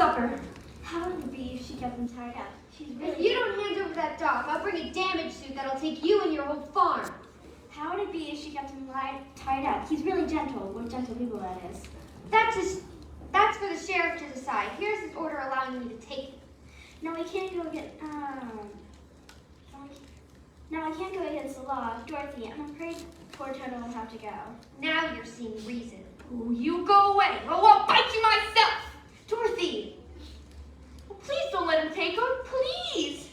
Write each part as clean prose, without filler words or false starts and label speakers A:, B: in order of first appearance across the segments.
A: supper.
B: How would it be if she kept him tied up? She's really...
C: If you don't hand over that dog, I'll bring a damage suit that'll take you and your whole farm.
B: How would it be if she kept him tied up? He's really gentle. What gentle people that is.
C: That's for the sheriff to decide. Here's his order allowing me to take him.
B: No, I can't go against... No, I can't go against the law. Dorothy, I'm afraid poor Toto will have to go.
C: Now you're seeing reason.
A: Oh, you go away, or I'll bite you myself. Dorothy. Oh, please don't let him take her, please.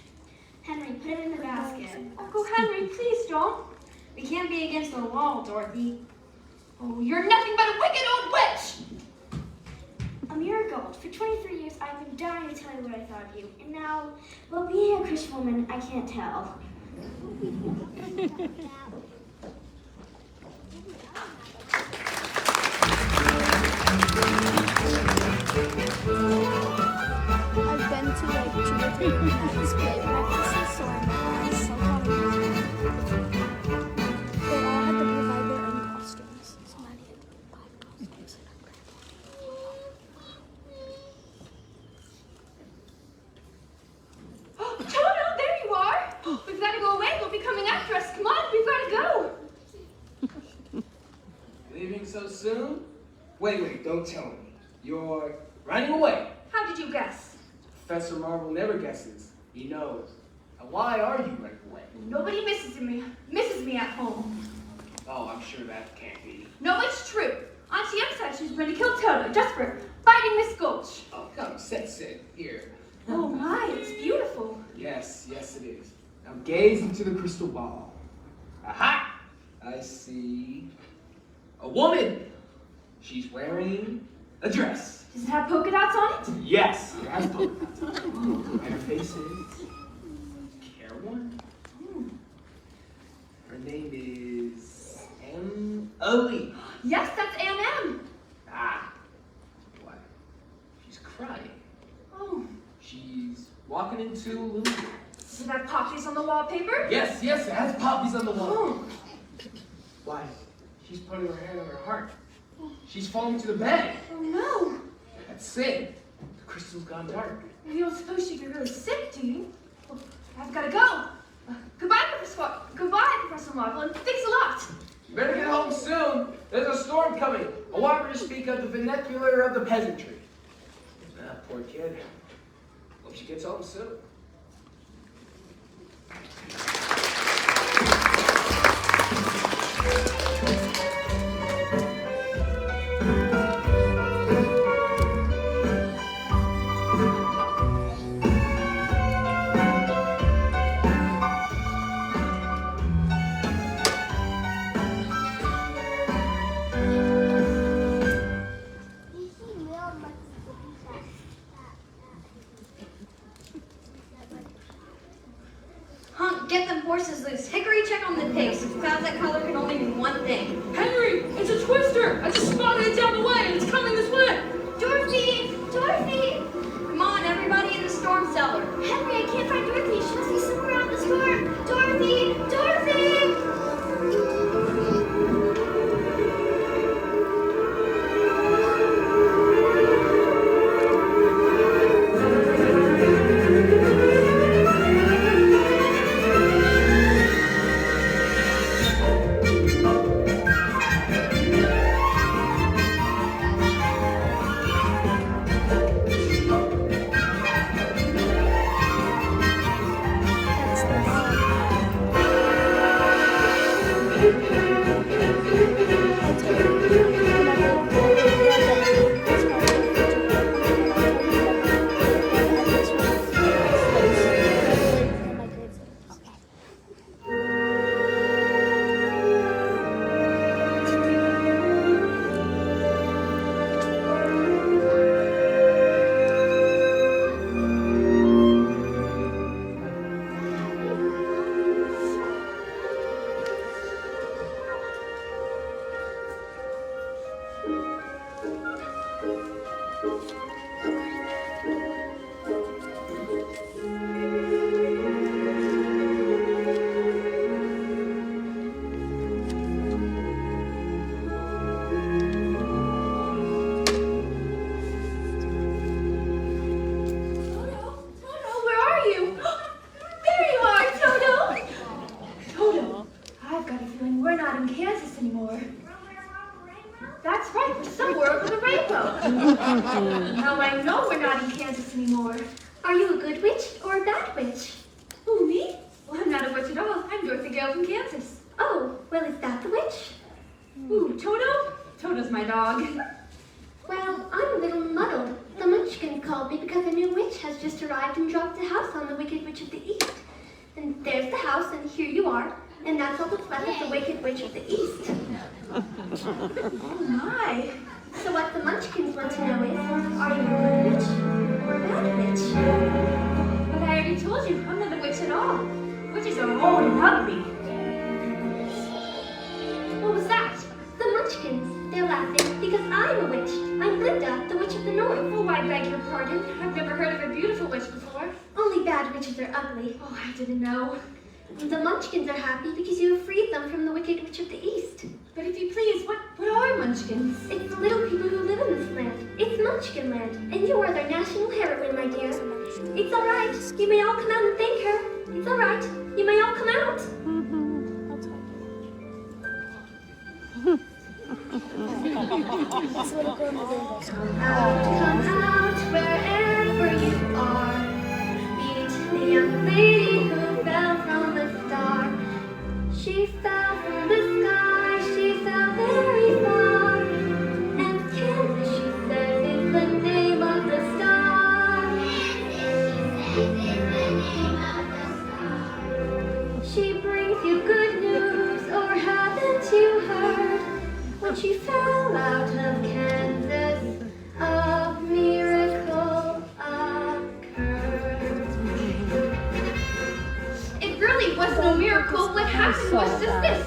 B: Henry, put him in the basket.
A: Uncle Henry, please don't. We can't be against the law, Dorothy. Oh, you're nothing but a wicked old witch.
B: Marigold, for 23 years I've been dying to tell you what I thought of you. And now, well, being a Christian woman, I can't tell.
D: I've been to like 2 or 3 organized play practices, so I memorized self-harmony. They all had to provide their own costumes, so Maddie had to buy costumes.
A: Oh, Toto, there you are. We've got to go away. They'll be coming after us. Come on, we've got to go.
E: Leaving so soon? Wait, don't tell me. You're running away.
A: How did you guess?
E: Professor Marvel never guesses. He knows. Now, why are you running away?
A: Nobody misses me at home.
E: Oh, I'm sure that can't be.
A: No, it's true. Auntie Em said she's going to kill Toto just for biting Miss Gulch.
E: Oh, come, sit. Here.
A: Oh my, it's beautiful.
E: Yes, it is. Now gaze into the crystal ball. Aha! I see a woman. She's wearing a dress.
A: Does it have polka dots on it?
E: Yes, it has polka dots on it. And her face is Caroline. Her name is Emily.
A: Yes, that's Aunt Em.
E: Ah, what? She's crying.
A: Oh,
E: She's walking into a little room.
A: does it have poppies on the wallpaper?
E: Yes, it has poppies on the wall.
A: Oh,
E: Why? She's putting her hand on her heart. She's falling to the bed.
A: oh no.
E: That's it. The crystal's gone dark.
A: You don't suppose she'd be really sick, do you? Well, I've got to go. Goodbye, Professor Marvel, and thanks a lot.
E: You better get home soon. There's a storm coming. I want her to speak of the vernacular of the peasantry. Ah, poor kid. Hope she gets home soon.
C: Hunk, get them horses loose. Hickory, check on the pigs. Found that color can only mean one thing.
A: Henry, it's a twister. I just spotted it down the way, and it's coming this way.
C: Dorothy! Come on, everybody in the storm cellar.
B: Henry, I can't find Dorothy. She must be somewhere around the storm. Dorothy!
C: Now I know we're not in Kansas anymore.
B: Are you a good witch or a bad witch?
C: Who, me? Well, I'm not a witch at all. I'm Dorothy Gale from Kansas.
B: Oh, well, is that the witch?
C: Ooh, Toto? Toto's my dog.
B: Well, I'm a little muddled. The Munchkins called me because a new witch has just arrived and dropped a house on the Wicked Witch of the East. And there's the house, and here you are. And that's all that's left of the Wicked Witch of the East.
C: Oh, my.
B: So what the Munchkins want to know is, are you a good witch or a bad witch?
C: But I already told you, I'm not a witch at all. Witches are old and ugly. What was that?
B: The Munchkins, they're laughing because I'm a witch. I'm Glinda, the Witch of the North.
C: Oh, I beg your pardon. I've never heard of a beautiful witch before.
B: Only bad witches are ugly.
C: Oh, I didn't know.
B: The Munchkins are happy because you have freed them from the Wicked Witch of the East.
C: But if you please, what are munchkins?
B: It's the little people who live in this land. It's Munchkin land, and you are their national heroine, my dear. It's all right. You may all come out and thank her. It's all right. You may all come out. Come out, wherever you are. Meet the young lady who fell from the star. She fell from the sky, she fell very far. And Kansas, she says, is the name of the star. She brings you good news, or haven't you heard? When she fell out of Kansas, a miracle occurred.
C: It really was no miracle. What happened was just this.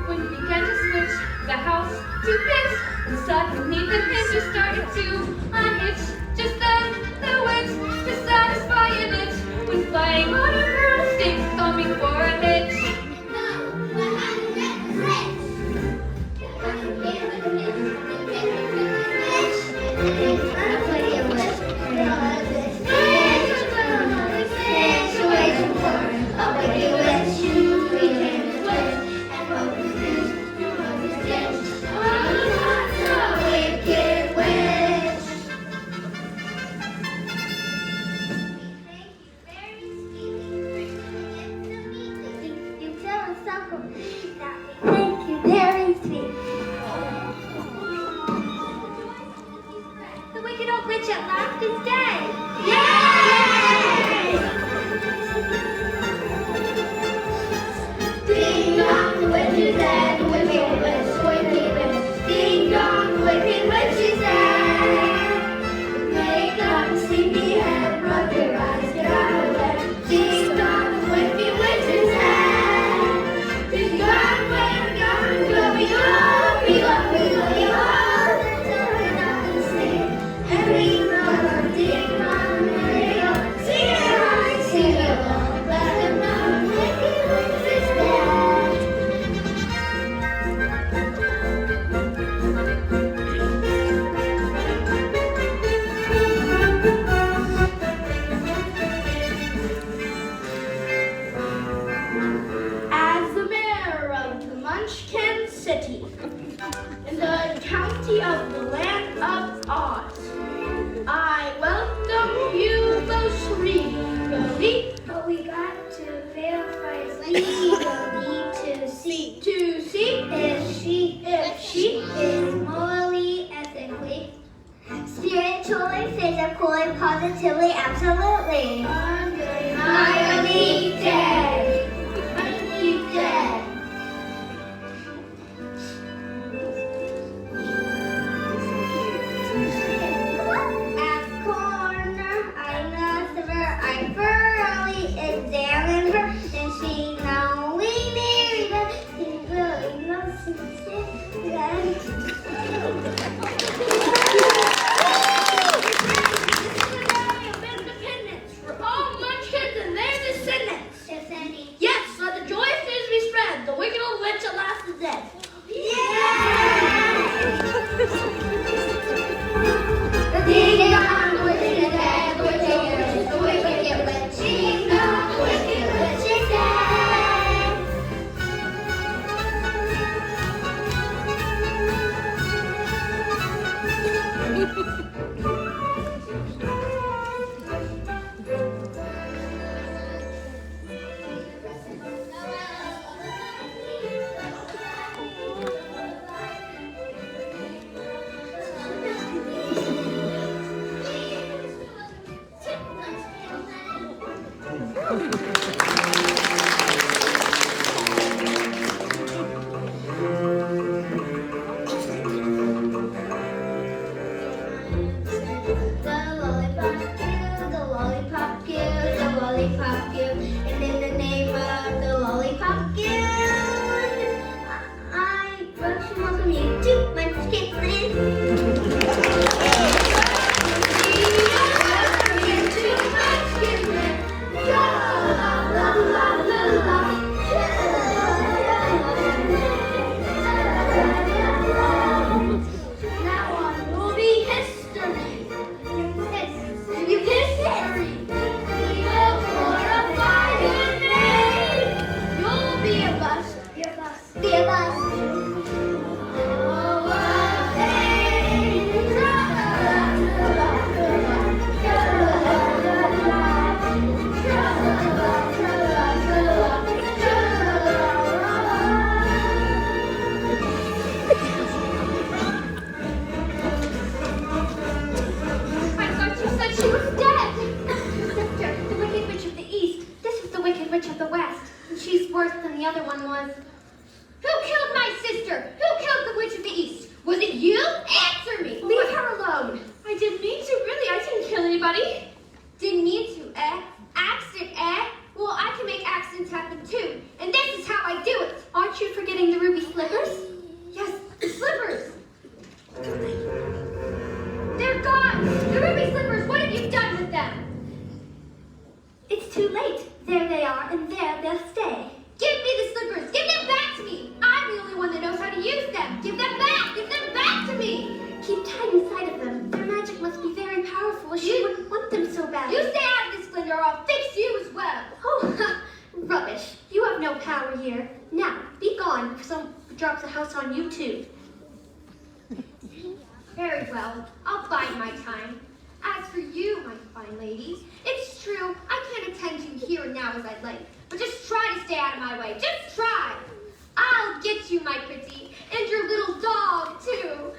C: When we began to switch the house to pins, suddenly the pins just started to unhitch. Just then, the witch, to satisfy an itch, was flying on a broomstick, thumbing for a hitch.
B: Thank you, very sweet. The wicked old witch at last is dead. Yay! Ding dong, the witch is dead. Wicked witch, wicked witch. Ding dong, the wicked witch is dead. Wake up, sleepyhead, rub your eyes, get out of bed. Ding dong, the wicked witch is dead. Ding dong, wake up, we go, we go, we go, we go. Turn up and sing. Every summer, ding dong, we go. Sing it high, sing it low. Let them know the wicked witch is dead. As the mayor of the Munchkin City, in the county of the land of Oz, I welcome you most regally. But we got to verify legally to see if she is morally, ethically, spiritually, physically, positively, absolutely. Utterly dead. Utterly dead. As coroner, I nursed her, I thoroughly examined her, and she not only married her, she really knows independence for all Munchkins and their descendants. If any The lollipop queue, the lollipop queue, and in the name of the lollipop queue, I welcome you to Munchkin Land. Now on will be history. You kiss Harry. We will glorify your name. You'll be a bus. Be a bus. Be a bus. Oh, what a day.
C: I thought you said she was dead. Sister, the Wicked Witch of the East. This is the Wicked Witch of the West. And she's worse than the other one was. Who killed my sister? Who killed the Witch of the East? Was it you? Answer me. Leave her alone. I didn't mean to, really. I didn't kill anybody. Didn't mean to, eh? Accident, eh? Well, I can make accidents happen too. And this is how I do it. Aren't you forgetting the ruby slippers? Yes, the slippers. They're gone! The ruby slippers, what have you done with them? It's too late. There they are, and there they'll stay. Give me the slippers! Give them back to me! I'm the only one that knows how to use them! Give them back! Give them back to me! Keep tight inside of them. Their magic must be very powerful. She wouldn't want them so badly. You stay out of this, Glinda, or I'll fix you as well. Oh, rubbish. You have no power here. Now, be gone, before someone drops a house on you, too. Very well, I'll bide my time. As for you, my fine lady, it's true, I can't attend to you here and now as I'd like, but just try to stay out of my way, just try. I'll get you, my pretty, and your little dog, too.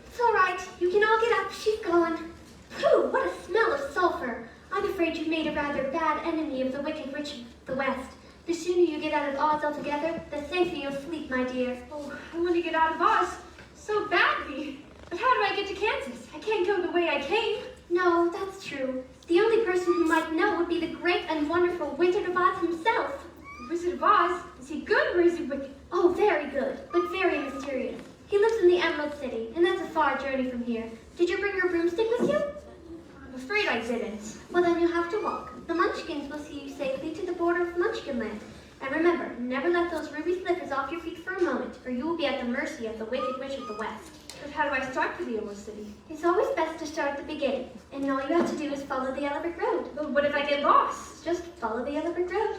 C: It's all right, you can all get up, she's gone. Pooh, what a smell of sulfur. I'm afraid you've made a rather bad enemy of the Wicked Witch of the West. The sooner you get out of Oz altogether, the safer you'll sleep, my dear. Oh, I want to get out of Oz so badly. But how do I get to Kansas? I can't go the way I came. No, that's true. The only person who might know would be the great and wonderful Wizard of Oz himself. The Wizard of Oz? Is he good or is he wicked? Oh, very good, but very mysterious. He lives in the Emerald City, and that's a far journey from here. Did you bring your broomstick with you? I'm afraid I didn't. Well, then you'll have to walk. The Munchkins will see you safely to the border of Munchkinland. And remember, never let those ruby slippers off your feet for a moment, or you will be at the mercy of the Wicked Witch of the West. But how do I start to the Emerald City? It's always best to start at the beginning, and all you have to do is follow the yellow brick road. But what if I get lost? Just follow the yellow brick road.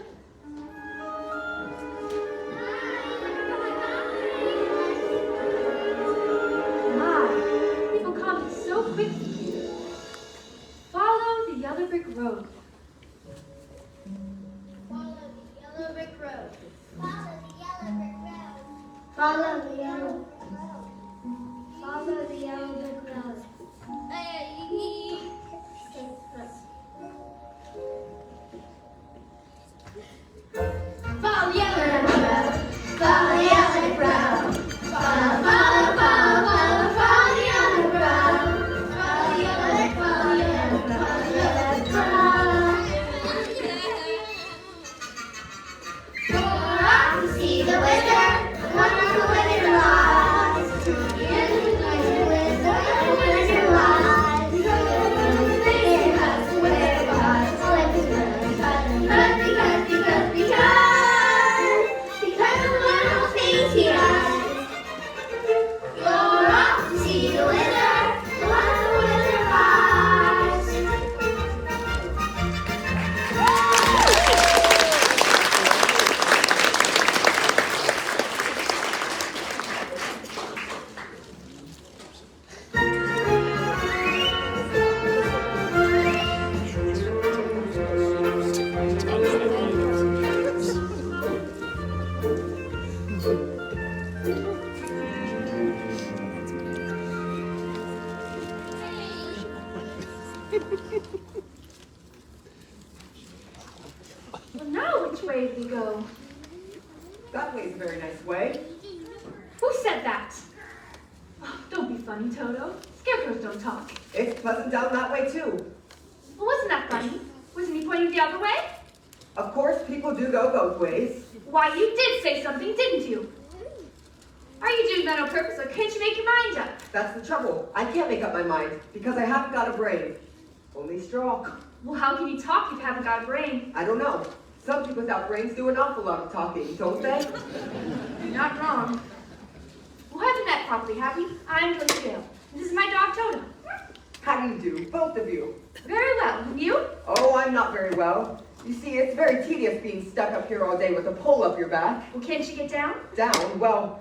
C: My, people come so quickly here. Follow the yellow brick road.
B: Follow the yellow brick road.
C: Follow the yellow brick road.
B: Follow the yellow brick road. Follow the yellow brick road. Follow the yellow brick road. Follow, follow, follow, follow, follow the yellow brick road. Follow the yellow brick, follow the yellow brick, follow the yellow brick road. For us to see the wizard, the wonderful Wizard of Oz.
C: Well, now which way do we go?
F: That way's a very nice way.
C: Who said that? Oh, don't be funny, Toto. Scarecrows don't talk.
F: It's pleasant down that way too.
C: Well, wasn't that funny? Wasn't he pointing the other way?
F: Of course, people do go both ways.
C: Why, you did say something, didn't you? Are you doing that on purpose, or can't you make your mind up?
F: That's the trouble. I can't make up my mind because I haven't got a brain. Only straw.
C: Well, how can you talk if you haven't got a brain?
F: I don't know. Some people without brains do an awful lot of talking, don't they?
C: You're not wrong. Well, haven't met properly, have you? I'm Coach Dale. This is my dog, Toto.
F: How do you do, both of you?
C: Very well. And you?
F: Oh, I'm not very well. You see, it's very tedious being stuck up here all day with a pole up your back.
C: Well, can't you get down?
F: Down? Well,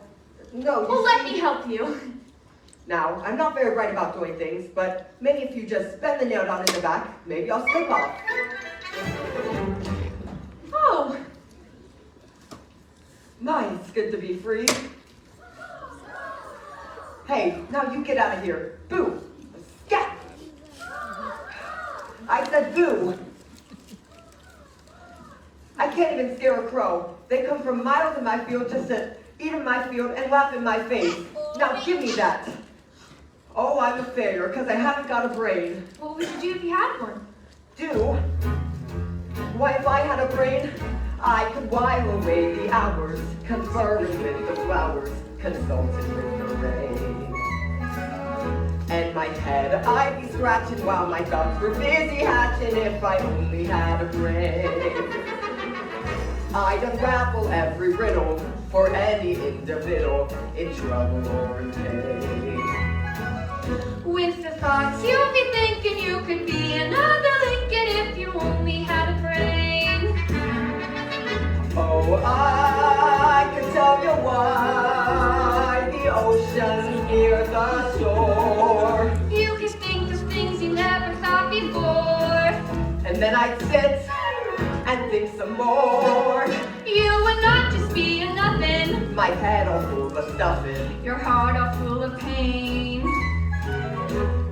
F: no.
C: Well, let me help you.
F: Now, I'm not very bright about doing things, but maybe if you just bend the nail down in the back, maybe I'll slip off.
C: Oh,
F: My, it's good to be free. Hey, now you get out of here. Boo! Scat! I said boo! I can't even scare a crow. They come from miles in my field just to eat in my field and laugh in my face. Now give me that. Oh, I'm a failure because I haven't got a brain.
C: what would you do if you had one?
F: Do? Why, if I had a brain, I could while away the hours, conferring with the flowers, consulting with the rain. And my head I'd be scratching while my thoughts were busy hatching if I only had a brain. I'd unravel every riddle for any individual in trouble or in pain.
C: With the thoughts you'll be thinking you could be another Lincoln if you only had a brain.
F: Oh, I could tell you why the ocean's near the shore.
C: You could think of things you never thought before.
F: And then I'd sit and think some more.
C: You would not just be a nothing,
F: My head all full of stuffing.
C: your heart all full of pain.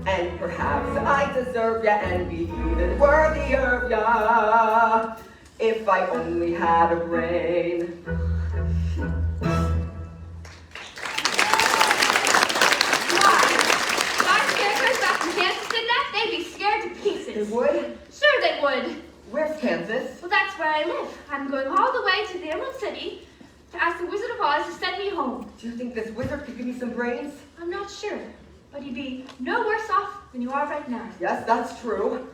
F: And perhaps I deserve ya and be even worthier of ya if I only had a brain.
C: If our scarecrows back in Kansas did that, they'd be scared to
F: They
C: pieces.
F: would?
C: Sure they would.
F: Where's Kansas?
C: Well, that's where I live. I'm going all the way to the Emerald City to ask the Wizard of Oz to send me home.
F: Do you think this wizard could give me some brains?
C: I'm not sure, but you'd be no worse off than you are right now.
F: Yes, that's true.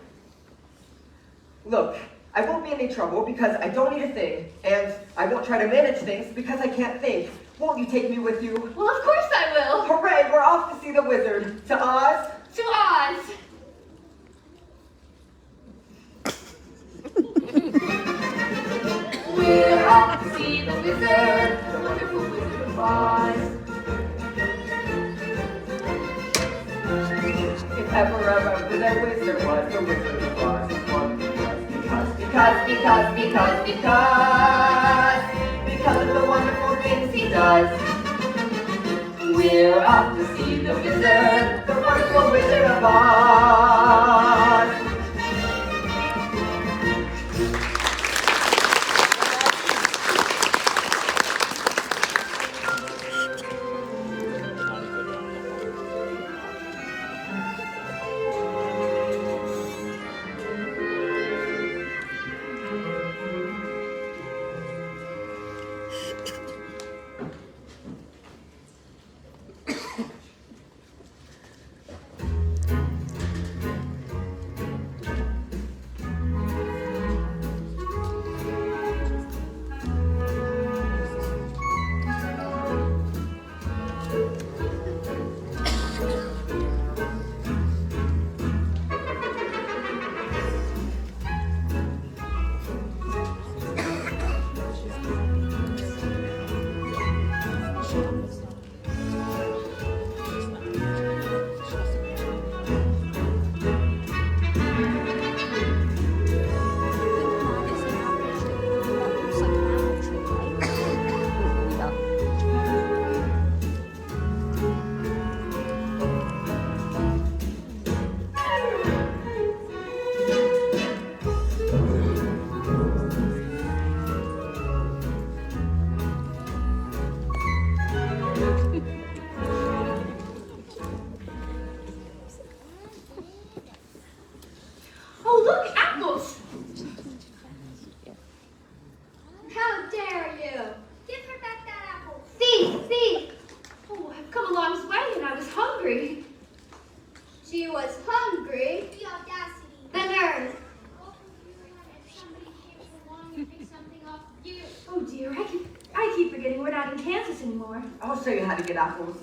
F: Look, I won't be in any trouble because I don't need a thing, and I won't try to manage things because I can't think. Won't you take me with you?
C: Well, of course I will.
F: Hooray, we're off to see the wizard. To Oz.
C: To Oz. We're off to see the wizard, the wonderful Wizard of Oz.
F: If ever there was a wizard of Oz, it's one because of the wonderful things he does. We're off to see the wizard, the wonderful Wizard of Oz.
A: anymore.
F: I'll show you how to get apples.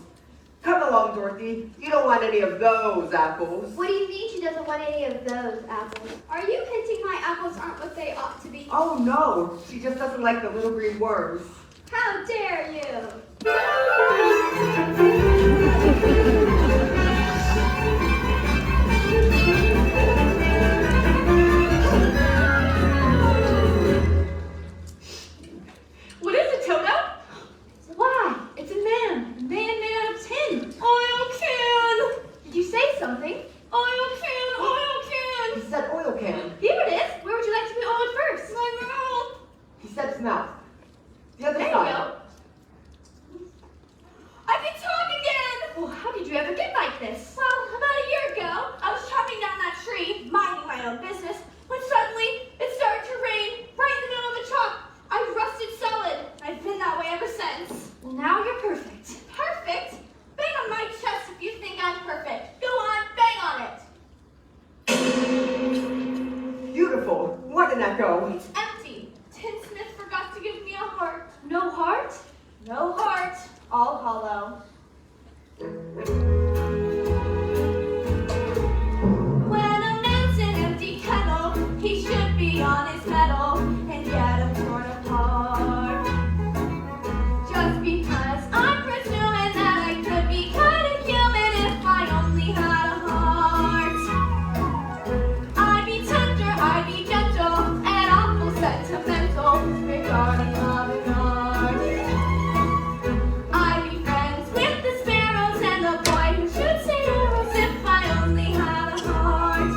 F: Come along, Dorothy. You don't want any of those apples.
B: What do you mean she doesn't want any of those apples? Are you hinting my apples aren't what they ought to be?
F: Oh no, she just doesn't like the little green worms.
B: How dare you!
C: What is it, Toto?
A: Why? It's a man. A man made out of tin.
C: Oil can!
A: Did you say something?
C: Oil can! Oil
F: He
C: can!
F: said oil can.
A: Here it is. Where would you like to be oiled first?
C: My mouth!
F: He said mouth. The other
A: There you
F: side.
A: go.
C: I can talk again!
A: Well, how did you ever get like this?
C: Well, about a year ago, I was chopping down that tree, minding my own business, when suddenly it started to rain right in the middle of the chop. I rusted solid. I've been that way ever since.
A: Well, now you're perfect.
C: Perfect? Bang on my chest if you think I'm perfect. Go on, bang on it.
F: Beautiful. What an echo.
C: It's empty. Tinsmith forgot to give me a heart.
A: No heart?
C: No heart, all hollow. When a man's an empty kettle, he should be on his mettle, and yet I'm torn apart. Just because I'm presuming that I could be kind of human if I only had a heart. I'd be tender, I'd be gentle, and awful sentimental regarding love and art. I'd be friends with the sparrows and the boy who shoots arrows if I only had a heart.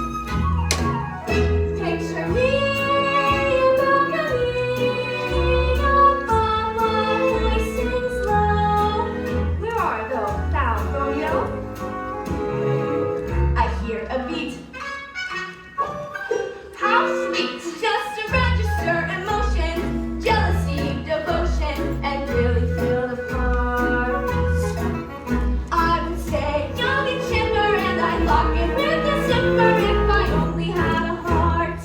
C: Picture me in balcony, above our voices low. Where are thou, Romeo? I hear a beat. How sweet, just to register emotion, jealousy, devotion, and really feel the parts. I would stay young and chipper, and I'd lock it with a zipper if I only had a heart.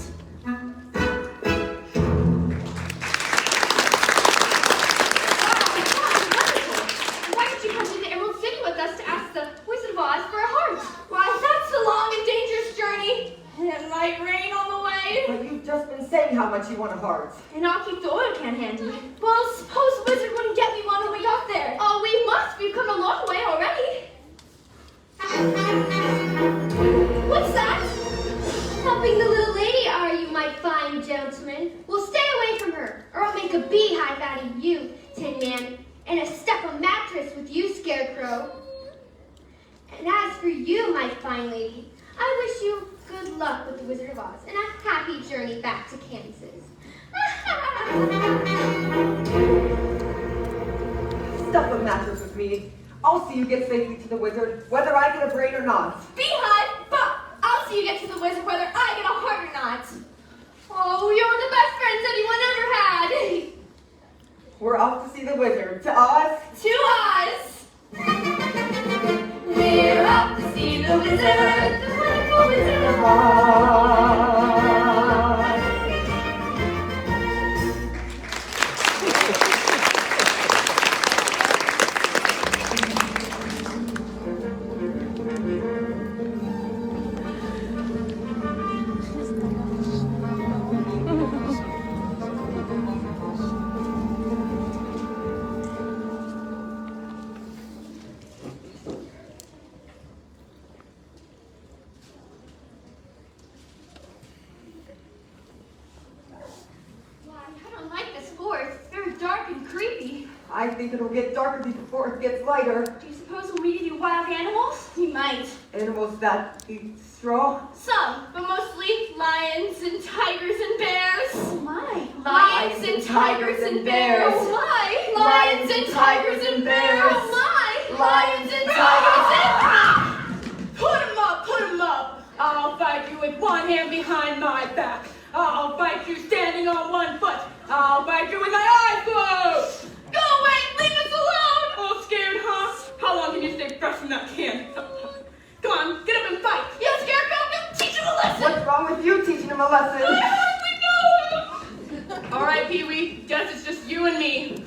A: Why did you come to the Emerald City with us to ask the Wizard of Oz for a heart?
C: Why, that's a long and dangerous journey, and it might rain on the way.
F: But you've just been saying how much you want a heart.
A: And I'll keep the oil can handy.
C: Well, suppose the wizard wouldn't get me one when we got there.
A: Oh, we must. We've come a long way already.
C: What's that?
B: Helping the little lady, are you, my fine gentleman? Well, stay away from her, or I'll make a beehive out of you, Tin Man, and a stucco mattress with you, Scarecrow. And as for you, my fine lady, I wish you good luck with the Wizard of Oz and a happy journey back to Kansas.
F: Stuff a mattress with me. I'll see you get safely to the wizard, whether I get a brain or not.
C: Beehive, but I'll see you get to the wizard whether I get a heart or not. Oh, you're the best friends anyone ever had.
F: We're off to see the wizard. To Oz.
C: To Oz. We're off to see the wizard, the wonderful Wizard of Oz.
F: I think it'll get darker before it gets lighter.
A: Do you suppose we'll meet any wild animals?
C: We might.
F: Animals that eat straw.
C: Some, but mostly lions and tigers and bears.
A: Oh my.
C: Lions and tigers and bears.
A: Oh my.
C: Lions and tigers and bears.
A: Oh my.
C: Lions and tigers and ah! Put 'em up, put 'em up. I'll fight you with one hand behind my back. I'll fight you standing on one foot. I'll fight you with my eyes closed. Go away, leave us alone. All scared, huh? How long can you stay fresh from that can? Come on, get up and fight. You Scarecrow, go teach him a lesson.
F: What's wrong with you teaching him a lesson?
C: I hardly know him. All right, Pee-wee, guess it's just you and me.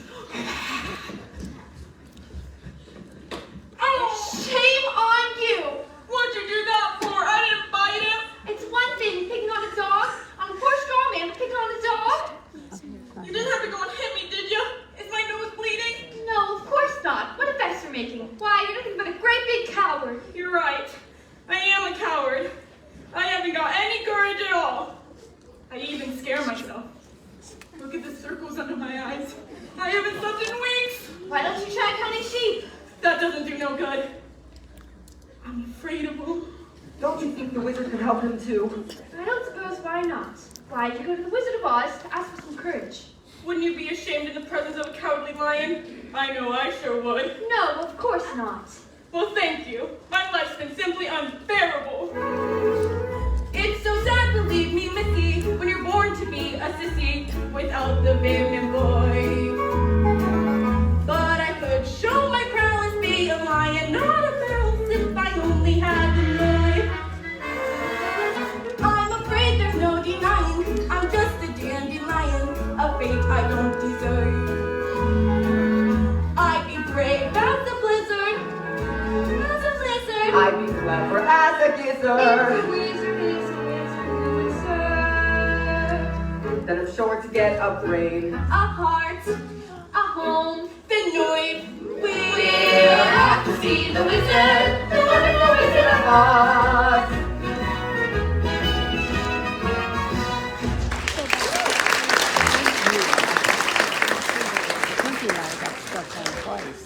C: big coward.
G: You're right. I am a coward. I haven't got any courage at all. I even scare myself. Look at the circles under my eyes. I haven't slept in weeks.
C: Why don't you try counting sheep?
G: That doesn't do no good. I'm afraid of them.
F: Don't you think the wizard can help him too?
C: I don't suppose why not. Why'd you go to the Wizard of Oz to ask for some courage?
G: Wouldn't you be ashamed in the presence of a cowardly lion? I know I sure would.
C: No, of course not.
G: Well, thank you. My life's been simply unbearable. It's so sad, believe me, Missy, when you're born to be a sissy without the vim boy. But I could show my prowess, be a lion, not a mouse, if I only had the knife. I'm afraid there's no denying, I'm just a dandelion, a fate I don't deserve. I'd be brave as a blizzard,
F: I'd be clever as a gizzard. Then I'm sure to get a brain.
C: A heart, a home,
G: the noise.
B: We'll have to see the wizard, the wonderful Wizard of Oz.
H: Pinky and I got stuck on twice.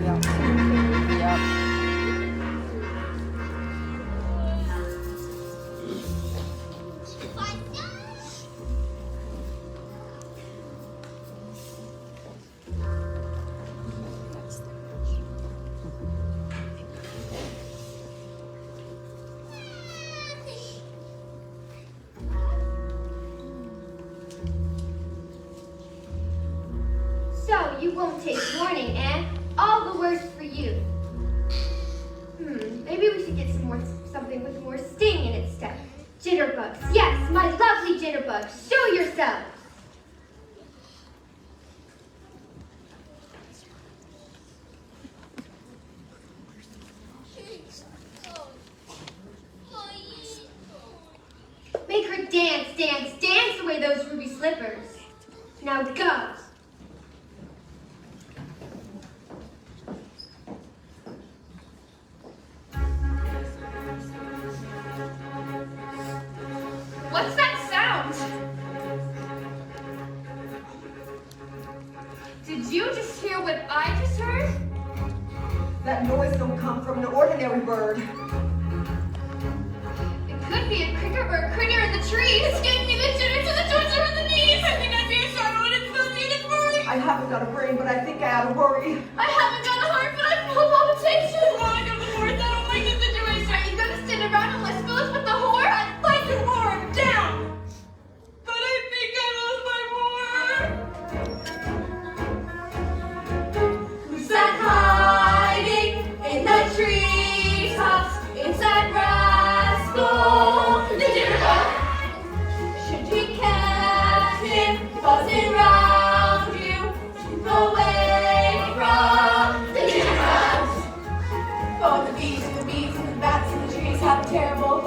H: Yep. Yep.
B: So, you won't take warning, eh? All the worse for you. Maybe we should get something with more sting in its step. Jitterbugs. Yes, my lovely jitterbugs. Show yourself. Make her dance, dance, dance away those ruby slippers. Now go.
C: what's that sound? Did you just hear what I just heard?
F: That noise don't come from an ordinary bird.
C: It could be a cricket or a critter in the trees. It's giving me the jitters and the torture in the knees. I think I see a shadow and it's filling me with worry.
F: I haven't got a brain, but I think I ought to worry.
C: I haven't got a heart, but I feel palpitation. I want to go to the forest. I don't like this situation. Are you going to stand around and let's fill us with the whore? I'd like to whore him down.
G: But I think I lost my whore.
B: Who's that hiding in the treetops? It's that rascal, the jitterbug. Should we catch him buzzing round you? Keep away from the jitterbugs. Oh, the bees and the bats and the trees have a terrible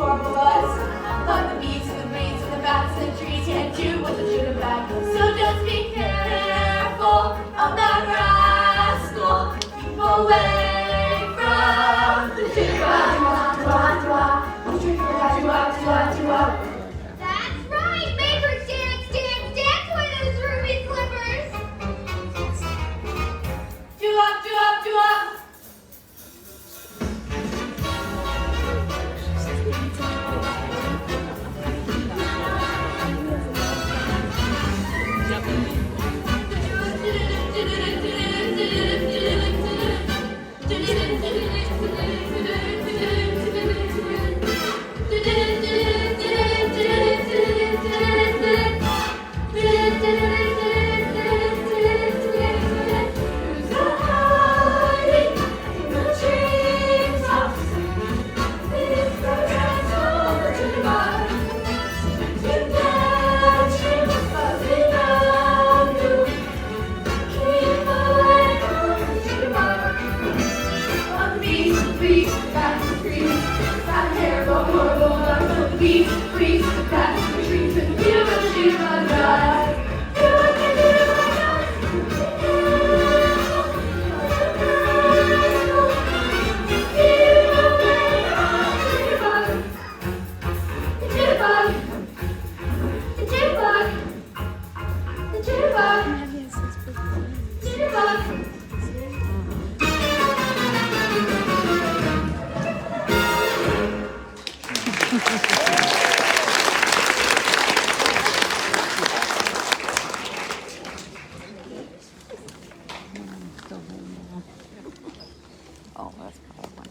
H: Oh, that's probably one.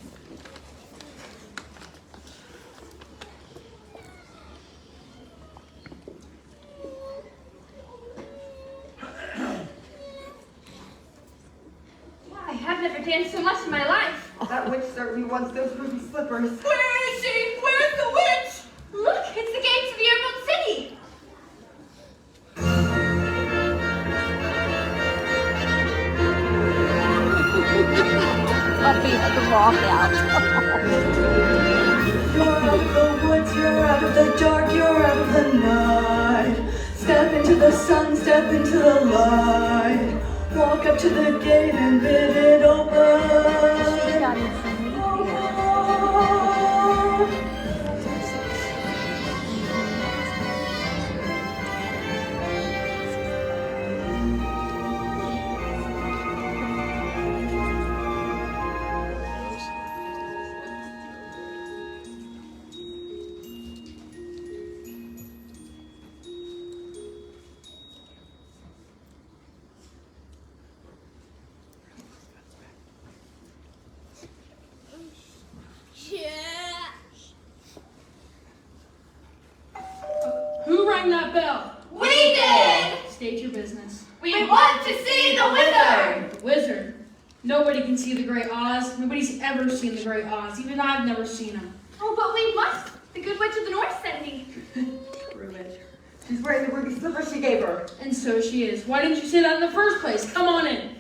C: I have never danced so much in my life.
F: That witch certainly wants those ruby slippers.
G: Where is she? Where's the witch?
C: Look, it's the gates of the Emerald City.
H: Puppy had to walk out.
I: You're out of the woods, you're out of the dark, you're out of the night. Step into the sun, step into the light. Walk up to the gate and bid it open.
H: Not even me.
A: Who rang that bell?
C: We did.
A: State your business.
C: We want to see the wizard.
A: The wizard. Nobody can see the Great Oz. Nobody's ever seen the Great Oz. Even I've never seen him.
C: Oh, but we must. The Good Witch of the North sent me.
A: Prove it.
F: She's wearing the ruby slippers she gave her.
A: And so she is. Why didn't you say that in the first place? Come on in.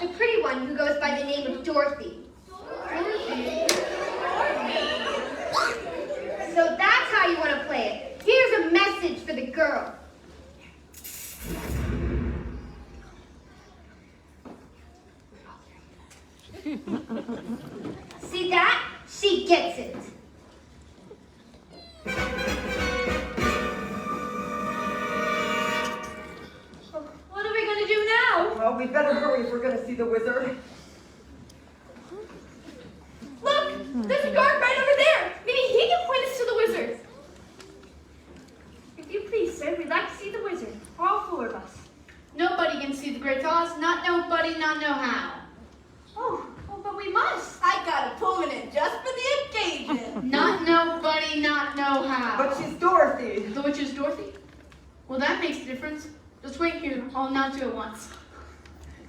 B: The pretty one who goes by the name of Dorothy. So that's how you want to play it. Here's a message for the girl. See that? She gets it.
C: What are we going to do now?
F: Well, we'd better hurry if we're going to see the wizard.
C: Look, there's a guard right over there. Maybe he can point us to the wizard.
A: If you please, sir, we'd like to see the wizard. All four of us. Nobody can see the Great Oz. Not nobody, not no how.
C: Oh, but we must.
G: I got a Pullman just for the occasion.
A: Not nobody, not no how.
F: But she's Dorothy.
A: The witch is Dorothy? Well, that makes a difference. Just wait here. I'll announce you at once.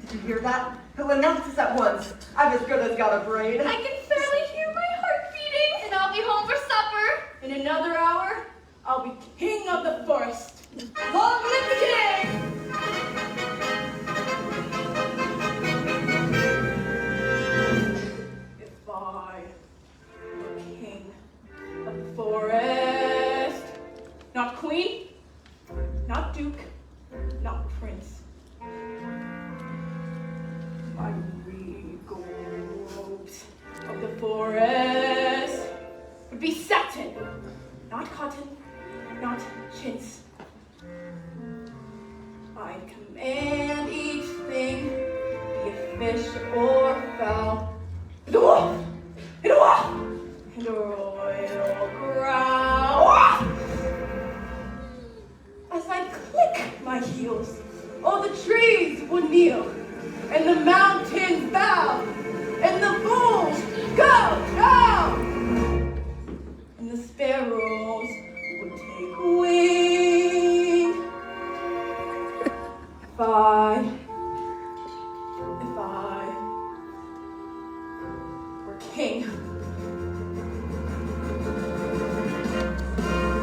F: Did you hear that? He'll announce us at once. I've as good as got a brain.
C: I can barely hear my heart beating. And I'll be home for supper.
G: In another hour, I'll be king of the forest. Long live the king! If I were king of the forest, not chintz. I command each thing, be it fish or fowl, and a wolf, and a wolf, and a royal growl. As I click my heels, all the trees would kneel, and the mountains bow, and the bulls go down, and the sparrows would take wing. If I were king.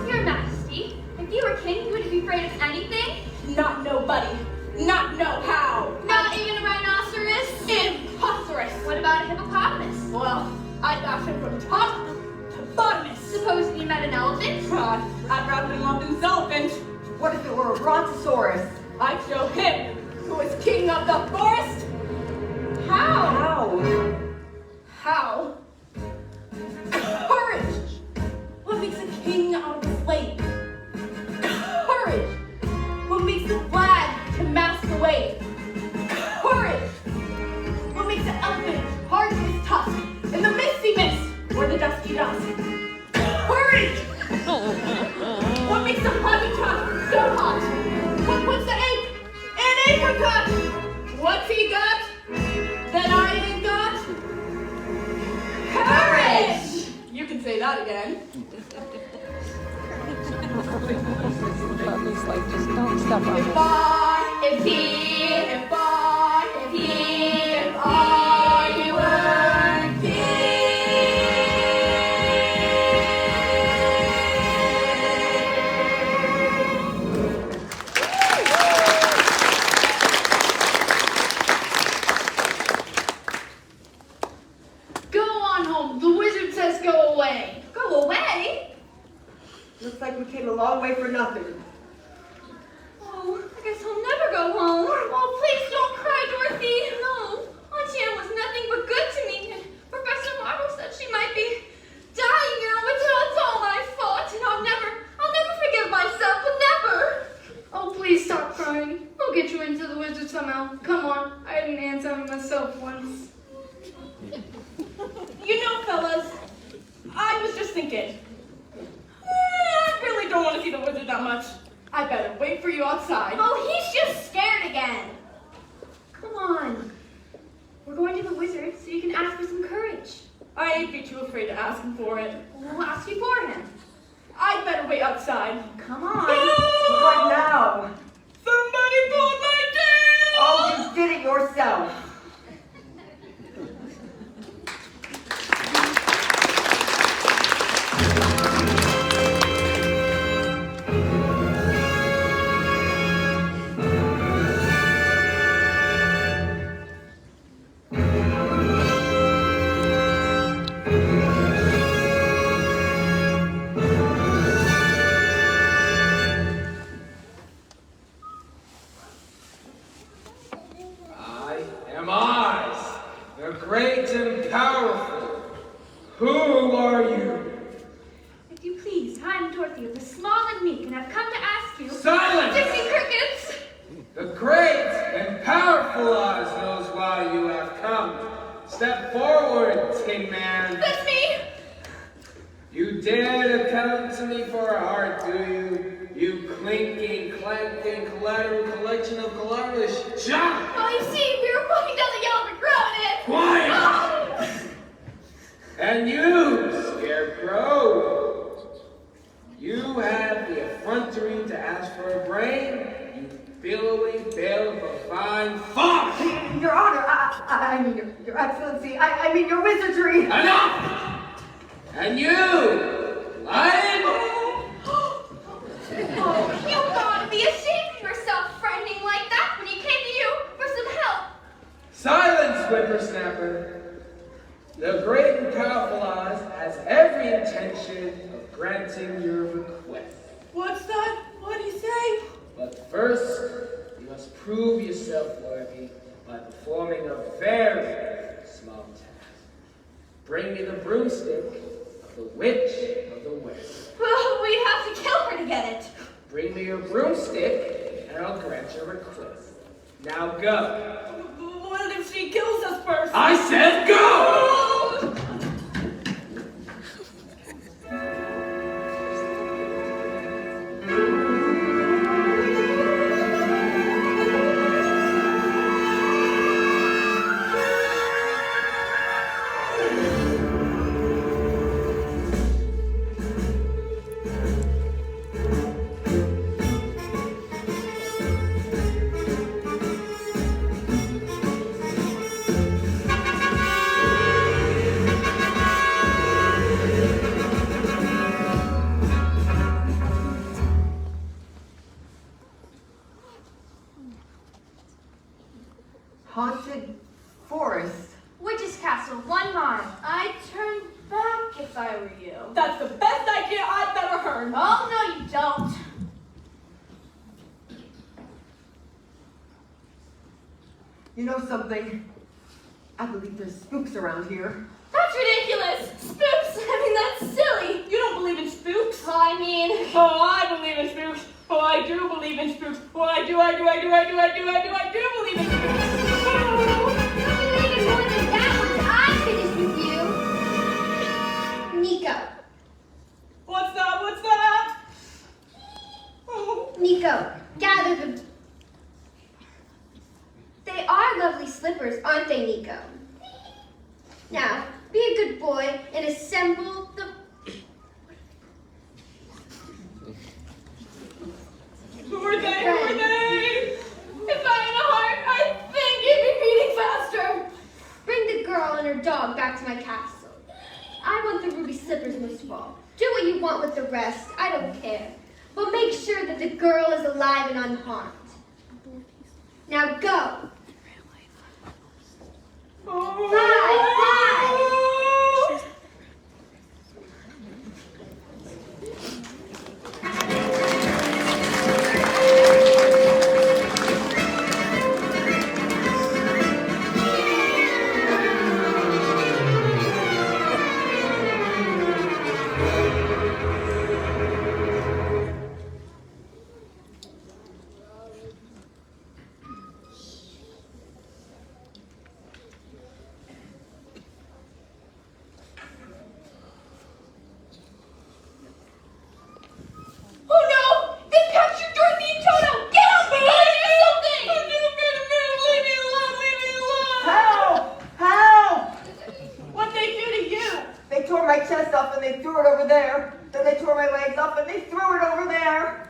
C: Your Majesty, if you were king, you wouldn't be afraid of anything?
G: Not nobody, not know how.
C: Not even a rhinoceros?
G: Imposterous.
C: What about a hippopotamus?
G: Well, I'd bash him from top to bottom.
C: Supposing you met an elephant?
G: God, I'd wrap him up in his elephant.
F: What if it were a brontosaurus?
G: I'd show him who is king of the forest.
C: How?
G: How? Courage. What makes a king out of a slave? Courage. What makes a flag to mask the wave? Courage. What makes an elephant hard to his tusk in the misty mist or the dusky dusk? Courage. What makes a honeycomb so hot? What puts the ape in apricot? What's he got that I ain't got? Courage! You can say that again.
H: Bubby's like, just don't step on
G: If
H: it.
G: I were king.
A: Go on home. The wizard says go away.
C: Go away?
F: Looks like we came a long way for nothing.
C: Oh, I guess I'll never go home. Oh, please don't cry, Dorothy. No, Aunt Anne was nothing but good to me, and Professor Marvel said she might be dying now, but that's all my fault, and I'll never forgive myself, never.
A: Oh, please stop crying. I'll get you into the wizard somehow. Come on. I had an answer myself once.
G: You know, fellas, I was just thinking. I really don't want to see the wizard that much. I better wait for you outside.
C: Oh, he's just scared again.
A: Come on. We're going to the wizard so you can ask for some courage.
G: I'd be too afraid to ask him for it.
A: We'll ask you for him.
G: I'd better wait outside.
A: Come on.
F: Right now.
G: Somebody pulled my tail!
F: Oh, you did it yourself.
E: The great and powerful. Who are you?
C: If you please, I'm Dorothy of the Small and Meek, and I've come to ask you...
E: Silence!
C: Dixie Crickets!
E: The great and powerful Oz knows why you have come. Step forward, Tin Man.
C: That's me!
E: You dare to come to me for a heart, do you? You clinking, clanking, collateral collection of collateralish junk!
C: Well, you see, we were walking down the Yellow Brick Road and...
E: Quiet! And you, Scarecrow, you have the effrontery to ask for a brain, you billowing bale of a fine fox!
F: Your Honor, I mean, Your Excellency, I mean, your wizardry.
E: Enough! And you, lion!
C: Oh, you gotta be ashamed of yourself, frightening like that when he came to you for some help.
E: Silence, whippersnapper! The great and powerful Oz has every intention of granting your request.
G: What's that? What do you say?
E: But first, you must prove yourself worthy by performing a very small task. Bring me the broomstick the Witch of the West.
A: Well, we have to kill her to get it.
E: Bring me your broomstick, and I'll grant your request. Now go.
G: What if she kills us first?
E: I said go!
F: Haunted forest.
A: Witch's Castle, 1 mile. I'd turn back if I were you.
G: That's the best idea I've ever heard.
A: Oh, no, you don't.
F: You know something? I believe there's spooks around here.
A: That's ridiculous. Spooks. I mean, that's silly.
G: You don't believe in spooks?
A: I mean,
G: Oh, I believe in spooks. Oh, I do believe in spooks. Oh, I do believe in spooks.
B: I believe in more than that once I'm finished with you. Nico.
G: What's that? Oh.
B: Nico, gather them. They are lovely slippers, aren't they, Nico? Now, be a good boy and assemble the...
G: Who are they? If I had a heart, I think it'd be beating faster.
B: Bring the girl and her dog back to my castle. I want the ruby slippers most of all. Do what you want with the rest, I don't care. But make sure that the girl is alive and unharmed. Now go. Bye.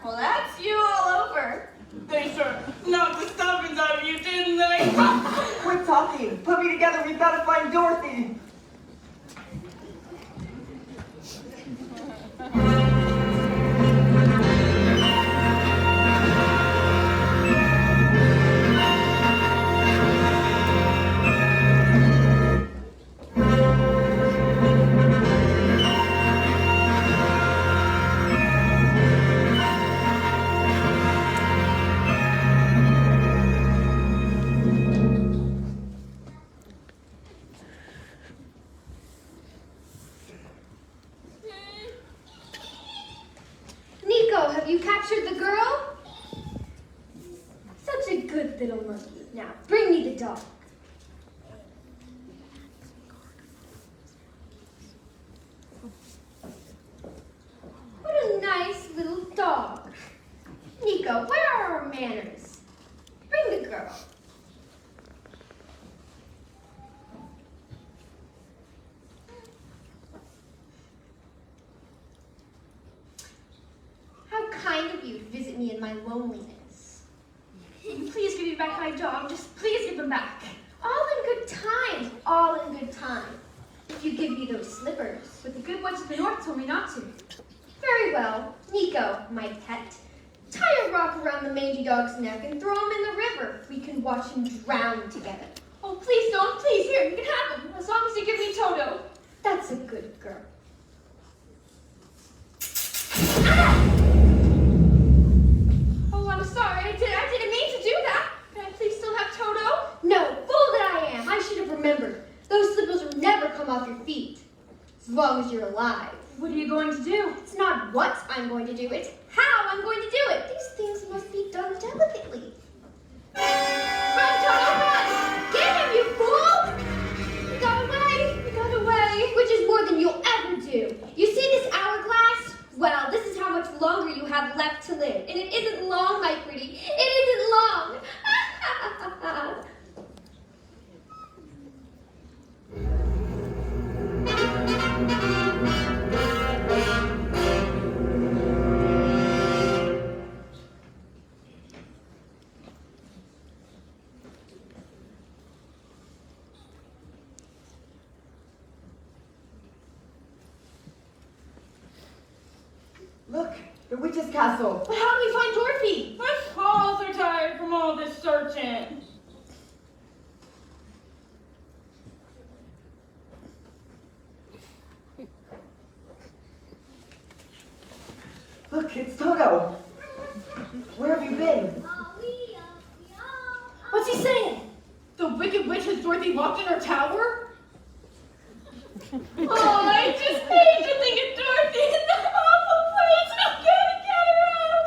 A: well, that's you all over.
G: They sure knocked the stuffings out of you, didn't they?
F: Quit talking. Put me together. We've got to find Dorothy.
B: Nico, have you captured the girl? Such a good little monkey. Now, bring me the dog. What a nice little dog. Nico, where are our manners? Bring the girl. How kind of you to visit me in my loneliness.
A: Please give me back my dog. Just please give him back.
B: All in good time. All in good time. If you give me those slippers.
A: But the good ones of the north told me not to.
B: Very well. Nico, my pet. Tie a rock around the mangy dog's neck and throw him in the river. We can watch him drown together.
A: Oh, please don't. Please, here, you can have him. As long as you give me Toto.
B: That's a good girl.
A: Oh, I'm sorry. I didn't mean to do that. Can I please still have Toto?
B: No, fool that I am. I should have remembered. Those slippers will never come off your feet. As long as you're alive.
C: What are you going to do?
B: It's not what I'm going to do, it's how I'm going to do it. These things must be done delicately. Run, Toto, run! Get him, you fool! He got away! He got away! Which is more than you'll ever do. You see this hourglass? Well, this is how much longer you have left to live. And it isn't long, my pretty. It isn't long.
F: Look, the witch's castle.
G: But how do we find Dorothy? My paws are tired from all this searching.
F: Look, it's Toto. Where have you been?
G: What's he saying? The Wicked Witch has Dorothy locked in her tower? Oh, I just hate to think of Dorothy in that awful place. I'm gonna get her out.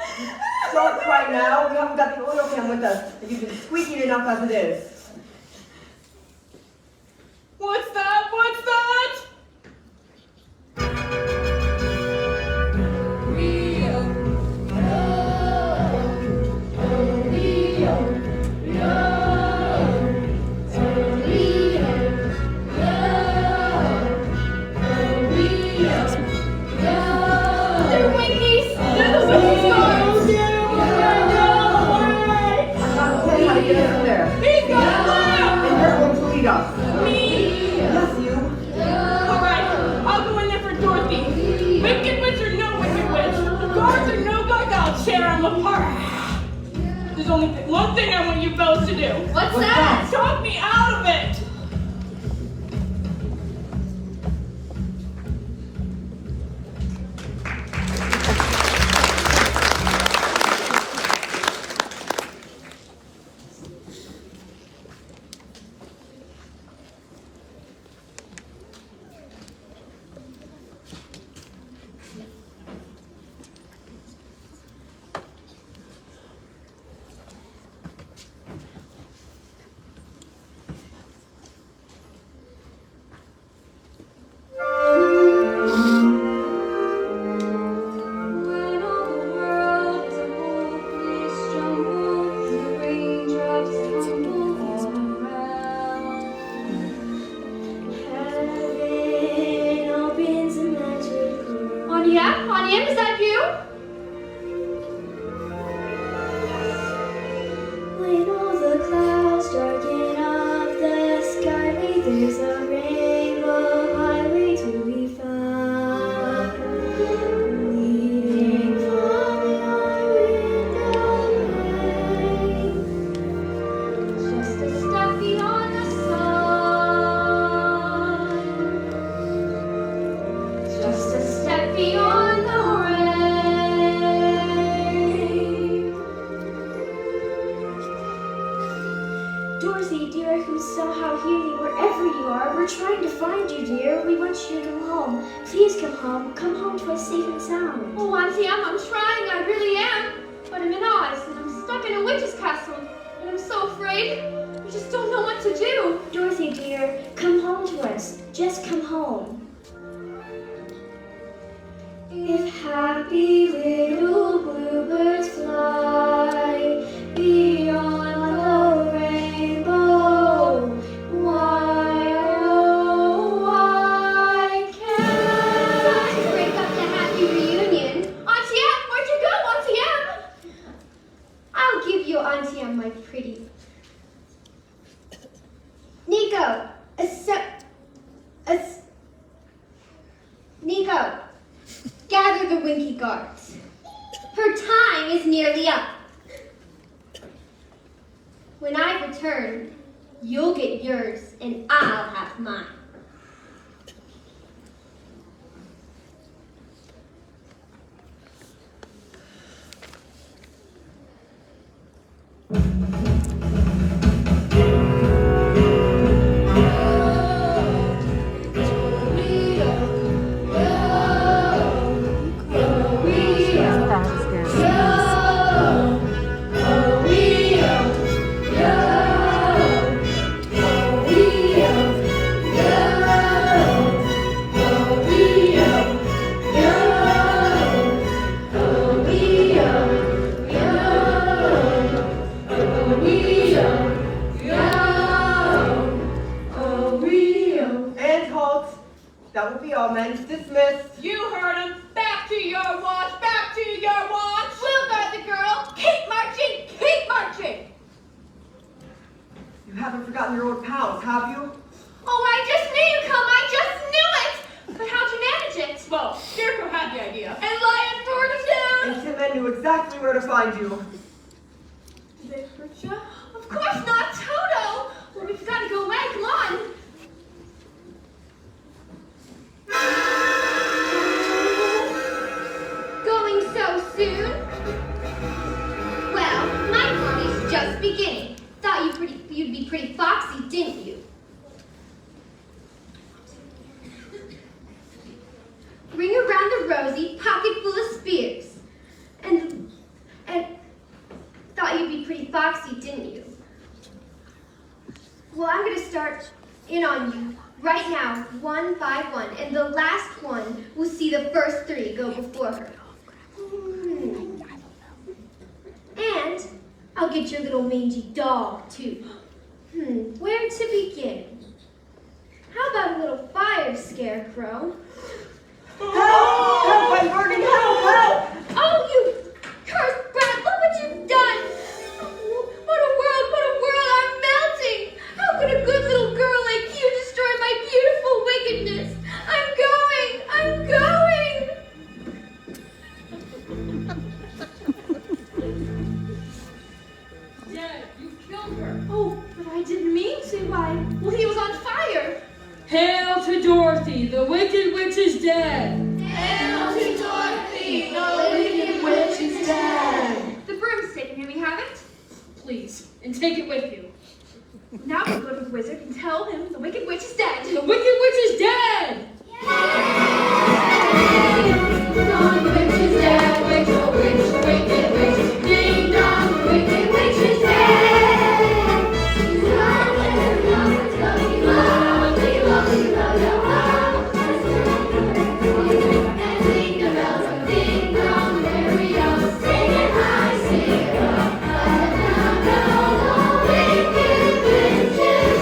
F: Don't cry now. We haven't got the oil can with us, and you've been squeaking enough as it is.
G: What's that? What's that? They're Winkies. They're the Winkies girls.
F: I can't tell you how to get us in there.
G: He's got
F: And you're going to lead us.
G: me.
F: Yes, you.
G: All right, I'll go in there for Dorothy. Wicked Witch or no Wicked Witch, guards or no guards, I'll tear them apart. There's only one thing I want you fellas to do.
B: What's that?
G: Talk me out of it.
C: When all the world is a hopeless jumble, the raindrops tumble all around.
B: Heaven opens a magic door.
C: Anya, is that you?
B: When all the clouds darken up the skyway, there's a rainbow highway to be found. Leading from your window pane,
C: Just a step beyond the sun. Just a step beyond the rain.
B: Dorothy, dear, who's somehow healing wherever you are. We're trying to find you, dear. We want you to come home. Please come home. Come home to us safe and sound.
C: Oh, Auntie, I'm trying, I really am. But I'm in Oz, and I'm stuck in a witch's castle. And I'm so afraid. I just don't know what to do.
B: Dorothy, dear, come home to us. Just come home. If happy little bluebirds fly beyond the rainbow, why, oh, why can't
C: To break up the happy reunion. Auntie Em, where'd you go, Auntie Em?
B: I'll give you Auntie Em, my pretty. Nico, Nico, gather the Winky guards. Her time is nearly up. When I return, you'll get yours and I'll have mine.
G: You heard him. Back to your watch, back to your watch.
C: We'll guard the girl. Keep marching, keep marching.
F: You haven't forgotten your old pals, have you?
C: Oh, I just knew you'd come. I just knew it. But how'd you manage it?
G: Well, Scarecrow had the idea.
C: And Lion tore them down.
F: And Tin Man knew exactly where to find you.
C: Did they hurt you? Of course not, Toto. Well, we've got to go away. Come on. Going so soon? Well, my party's just beginning. Thought you'd be pretty foxy, didn't you? Ring around the rosy, pocket full of spears. And thought you'd be pretty foxy, didn't you? Well, I'm gonna start in on you right now, 1 by 1, and the last one will see the first 3 go before her. And I'll get your little mangy dog, too. Where to begin? How about a little fire, Scarecrow?
F: Help! Help! I'm burning! Help! Help!
C: Oh, you cursed brat! Look what you've done! What a world! I'm melting! How could a good little girl like you destroy my beautiful wickedness? I'm going!
G: Dad, you killed her.
C: Oh, but I didn't mean to. Well, he was on fire.
H: Hail to Dorothy, the Wicked Witch is dead.
C: Hail to Dorothy,
I: The Wicked Witch is dead.
C: The broomstick, may we have it?
H: Please, and take it with you.
C: Now we'll go to the wizard and tell him the Wicked Witch is dead.
H: The Wicked Witch is dead!
B: Dong, the witch is dead. Witch, oh witch, wicked witch. Ding dong, the wicked witch is dead. She's alive and her lovers going lovely, lovely, lovely, lovely. And ring the bells, ding dong, merry bells, singing high, sing low. Let them know the wicked witch is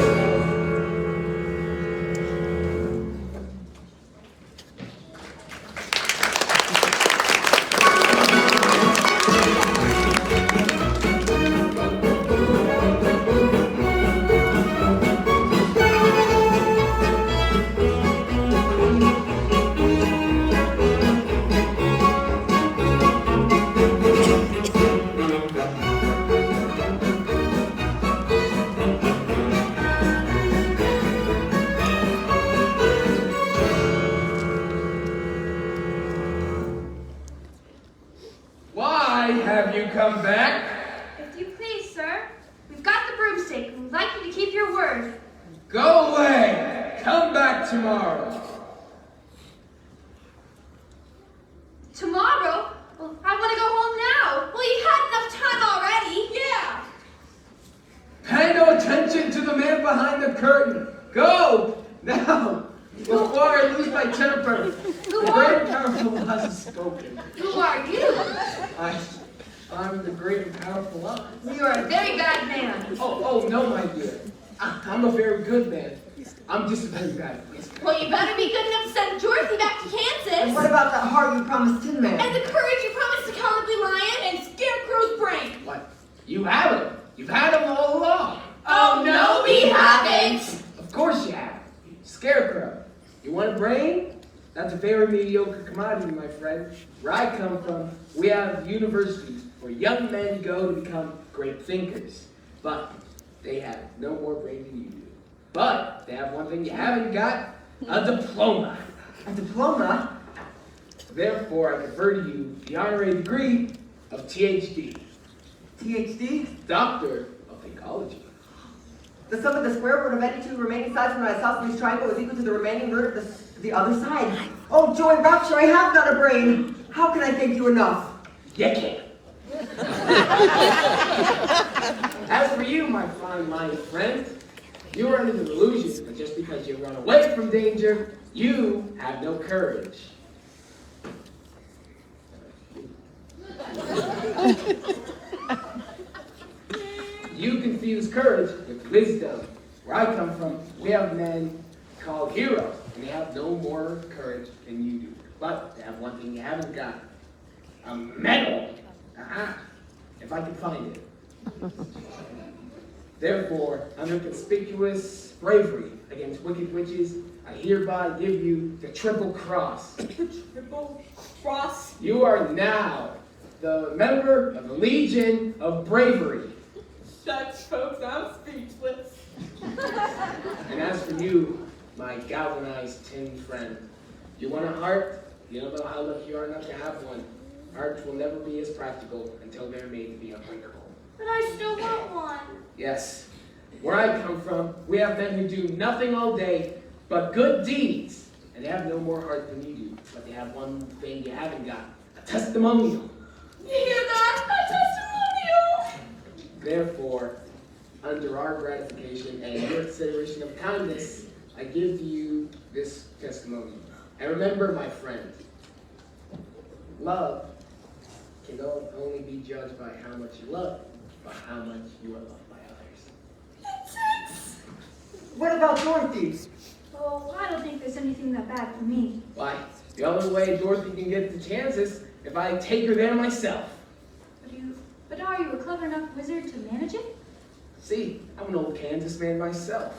E: Why have you come back?
C: If you please, sir, we've got the broomstick and we'd like you to keep your word.
E: Go away! Come back tomorrow.
C: Tomorrow? Well, I want to go home now. Well, you've had enough time already. Yeah.
E: Pay no attention to the man behind the curtain. Go! Now! Before I lose my temper.
C: Who
E: The
C: are
E: great and powerful Oz has spoken.
C: Who are you?
E: I'm the great and powerful Oz.
C: You are a very bad man.
E: Oh, no, my dear. I'm a very good man. I'm just a very bad wizard.
C: Well, you better be good enough to send Dorothy back to Kansas.
F: And what about that heart you promised Tin Man?
C: And the courage you promised the Cowardly Lion.
G: And Scarecrow's brain.
E: What? You have him. You've had him all along.
G: Oh, no, we haven't.
E: Of course you have. Scarecrow. You want a brain? That's a very mediocre commodity, my friend. Where I come from, we have universities where young men go to become great thinkers. But they have no more brain than you do. But they have one thing you haven't got, a diploma.
F: A diploma?
E: Therefore, I confer to you the honorary degree of THD,
F: THD?
E: Doctor of Ecology.
F: The sum of the square root of any two remaining sides from an isosceles triangle is equal to the remaining root of the other side. Oh, joy rapture, I have got a brain. How can I thank you enough?
E: You can't. As for you, my fine-minded friend, you are under the illusion that just because you run away from danger, you have no courage. You confuse courage with wisdom. Where I come from, we have men called heroes, and they have no more courage than you do. But they have one thing you haven't got. A medal. Aha. If I can find it. Therefore, under conspicuous bravery against wicked witches, I hereby give you the Triple Cross.
G: The Triple Cross.
E: You are now the member of the Legion of Bravery.
G: Such folks, I'm speechless.
E: And as for you, my galvanized tin friend, you want a heart? You don't know how lucky you are not to have one. Hearts will never be as practical until they're made to be unbreakable.
A: But I still want one.
E: Yes, where I come from, we have men who do nothing all day but good deeds. And they have no more heart than you do, but they have one thing you haven't got, a testimonial.
G: You hear that? A testimonial!
E: Therefore, under our gratification and your consideration of kindness, I give you this testimony. And remember, my friend, love can only be judged by how much you love, by how much you are loved by others.
F: What about Dorothy?
A: Oh, I don't think there's anything that bad for me.
E: Why, the only way Dorothy can get to Kansas if I take her there myself.
A: But are you a clever enough wizard to manage it?
E: See, I'm an old Kansas man myself.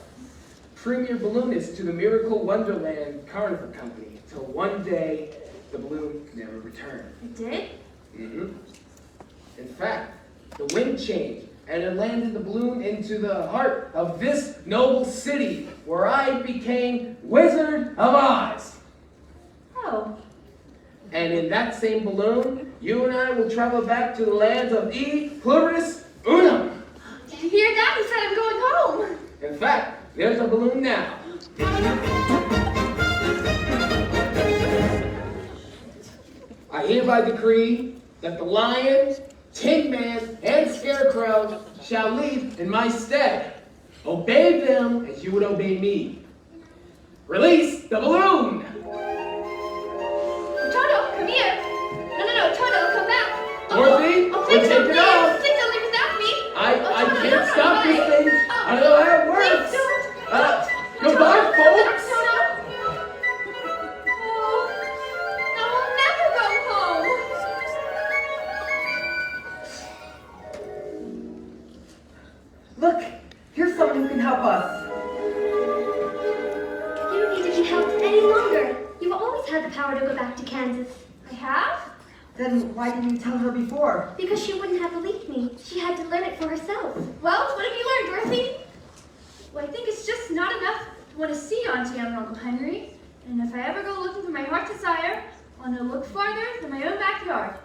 E: Premier balloonist to the Miracle Wonderland Carnival Company, till one day the balloon never returned.
A: It did?
E: Mm-hmm. In fact, the wind changed, and it landed the balloon into the heart of this noble city, where I became Wizard of Oz.
A: Oh.
E: And in that same balloon, you and I will travel back to the lands of E Pluribus Unum.
C: Did you hear that? He said I'm going home.
E: In fact, there's a balloon now. I hereby decree that the Lion, Tin Man, and Scarecrow shall leave in my stead. Obey them as you would obey me. Release the balloon!
C: Toto, come here. No, Toto, come back.
E: Dorothy,
C: please
E: we're
C: don't
E: taking off.
C: Please don't leave without me.
E: I
C: Toto,
E: can't
C: no,
E: stop
C: bye.
E: this thing. I don't know how it works.
C: Please don't.
E: Goodbye, folks.
C: Toto. Oh, I will never go home.
F: Look, here's someone who can help us.
B: You don't need to be helped any longer. You've always had the power to go back to Kansas.
C: I have?
F: Then why didn't you tell her before?
B: Because she wouldn't have believed me. She had to learn it for herself.
C: Well, what have you learned, Dorothy? Well, I think it's just not enough to want to see Auntie Anne and Uncle Henry. And if I ever go looking for my heart's desire, I want to look farther than my own backyard.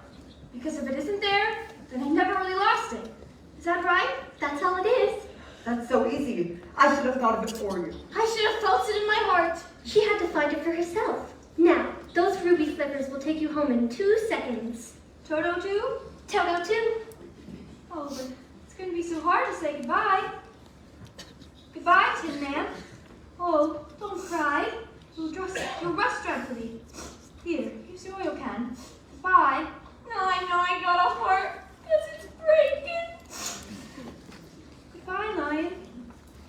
C: Because if it isn't there, then I never really lost it. Is that right?
B: That's all it is.
F: That's so easy. I should have thought of it for you.
C: I should have felt it in my heart.
B: She had to find it for herself. Now, those ruby flippers will take you home in 2 seconds.
A: Toto too?
B: Toto too.
A: Oh, but it's going to be so hard to say goodbye. Goodbye, Tin Man. Oh, don't cry. You'll rust dreadfully. Here's your oil can. Goodbye.
G: Now I know I got a heart, because it's breaking.
A: Goodbye, Lion.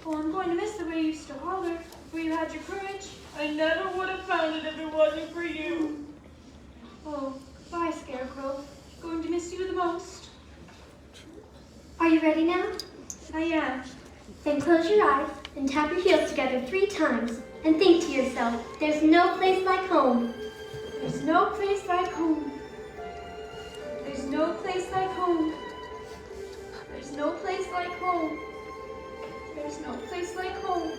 A: Oh, I'm going to miss the way you used to holler where you had your courage.
G: I never would have found it if it wasn't for you.
A: Oh, goodbye, Scarecrow. Going to miss you the most.
B: Are you ready now?
A: I am.
B: Then close your eyes and tap your heels together 3 times and think to yourself, there's no place like home.
A: There's no place like home. There's no place like home. There's no place like home. There's no place like home.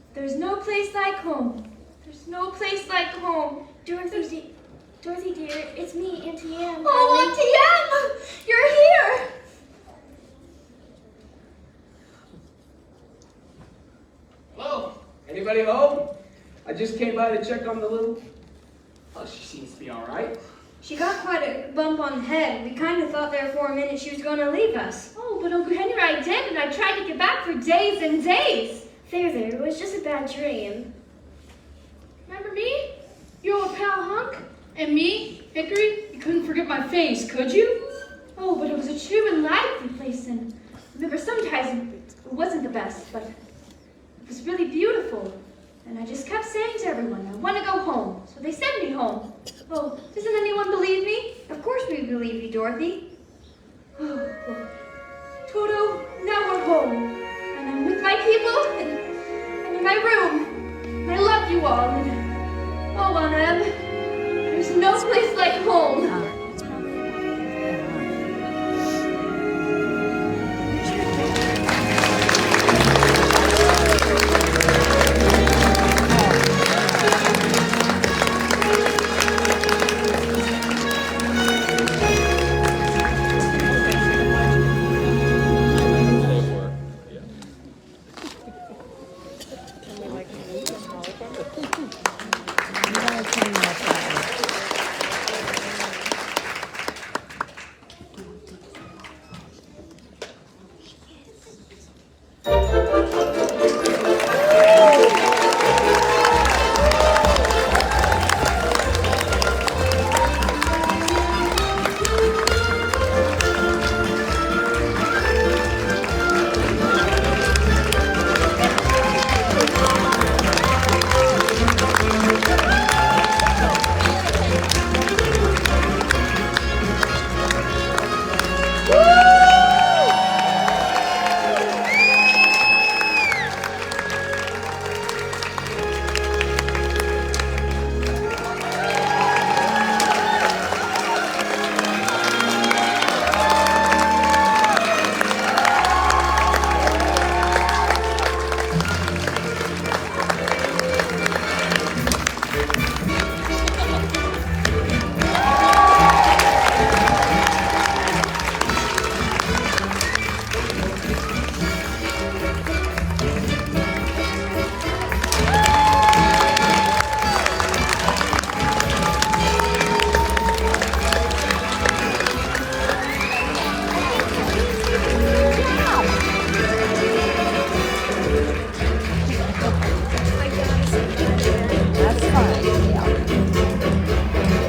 A: There's no place like home. There's no place like home.
B: Dorothy dear, it's me, Auntie Anne.
C: Oh, Auntie Anne! You're here!
E: Anybody home? I just came by to check on the little... Oh, she seems to be all right.
A: She got quite a bump on the head. We kind of thought there for a minute she was going to leave us.
C: Oh, but Uncle Henry, I did, and I tried to get back for days and days.
B: There, it was just a bad dream.
C: Remember me? Your old pal Hunk? And me, Hickory? You couldn't forget my face, could you? Oh, but it was a true and lively place, and remember sometimes it wasn't the best, but it was really beautiful. And I just kept saying to everyone, I want to go home. So they sent me home. Oh, doesn't anyone believe me?
A: Of course we believe you, Dorothy. Oh, well, Toto, now we're home. And I'm with my people and in my room. And I love you all. And, oh, Aunt Em, there's no place like home.
H: Like,